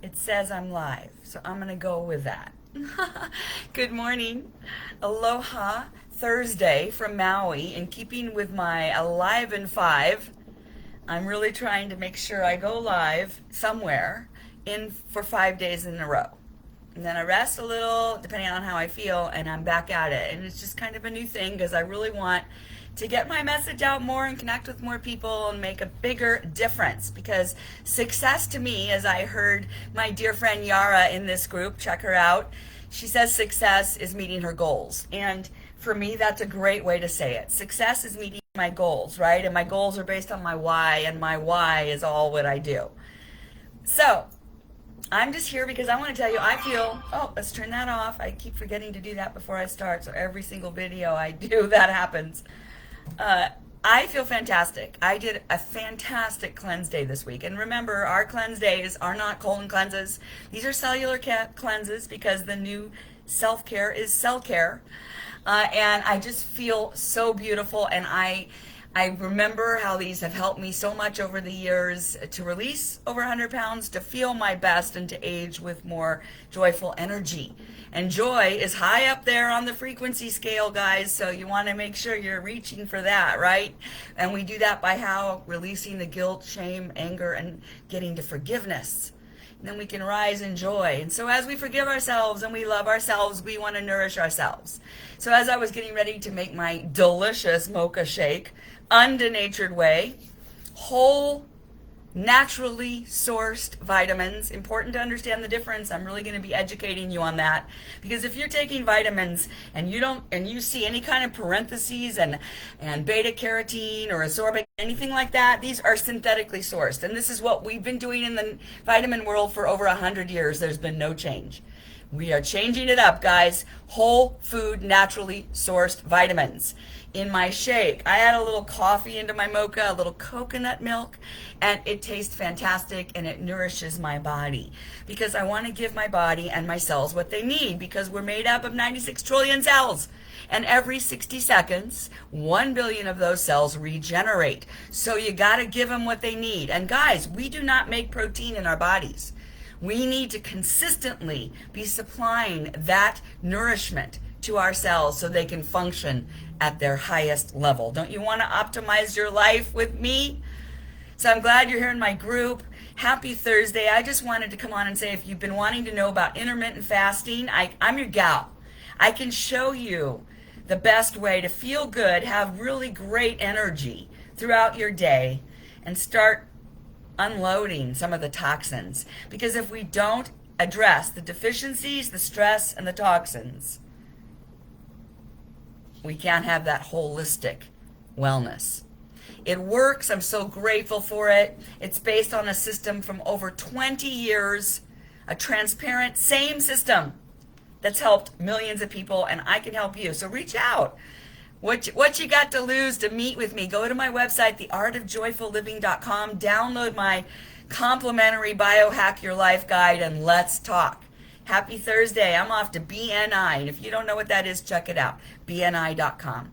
it says I'm live, so I'm gonna go with that. Good morning, aloha Thursday from Maui. In keeping with my Alive in 5, I'm really trying to make sure I go live somewhere in for 5 days in a row. And then I rest a little, depending on how I feel, and I'm back at it. And it's just kind of a new thing because I really want to get my message out more and connect with more people and make a bigger difference. Because success to me, as I heard my dear friend Yara in this group, check her out, she says success is meeting her goals. And for me, that's a great way to say it. Success is meeting my goals, right? And my goals are based on my why, and my why is all what I do. So I'm just here because I want to tell you, I feel, oh, let's turn that off. I keep forgetting to do that before I start. So every single video I do, that happens. I feel fantastic. I did a fantastic cleanse day this week. And remember, our cleanse days are not colon cleanses. These are cellular cleanses because the new self-care is cell care. And I just feel so beautiful. And I remember how these have helped me so much over the years to release over 100 pounds, to feel my best, and to age with more joyful energy. And joy is high up there on the frequency scale, guys, so you want to make sure you're reaching for that, right? And we do that by how? Releasing the guilt, shame, anger, and getting to forgiveness. And then we can rise in joy. And so as we forgive ourselves and we love ourselves, we want to nourish ourselves. So as I was getting ready to make my delicious mocha shake, undenatured way, whole, naturally sourced vitamins. Important to understand the difference. I'm really going to be educating you on that, because if you're taking vitamins and you see any kind of parentheses and beta carotene or ascorbic, anything like that, these are synthetically sourced. And this is what we've been doing in the vitamin world for over 100 years. There's been no change. We are changing it up, guys. Whole food, naturally sourced vitamins. In my shake, I add a little coffee into my mocha, a little coconut milk, and it tastes fantastic, and it nourishes my body, because I want to give my body and my cells what they need, because we're made up of 96 trillion cells. And every 60 seconds, 1 billion of those cells regenerate. So you got to give them what they need. And guys, we do not make protein in our bodies. We need to consistently be supplying that nourishment to our cells so they can function at their highest level. Don't you want to optimize your life with me? So I'm glad you're here in my group. Happy Thursday. I just wanted to come on and say, if you've been wanting to know about intermittent fasting, I'm your gal. I can show you the best way to feel good, have really great energy throughout your day, and start unloading some of the toxins. Because if we don't address the deficiencies, the stress, and the toxins, we can't have that holistic wellness. It works. I'm so grateful for it. It's based on a system from over 20 years, a transparent, same system that's helped millions of people, and I can help you. So reach out. What you got to lose to meet with me? Go to my website, theartofjoyfulliving.com, download my complimentary Biohack Your Life guide, and let's talk. Happy Thursday. I'm off to BNI, and if you don't know what that is, check it out, bni.com.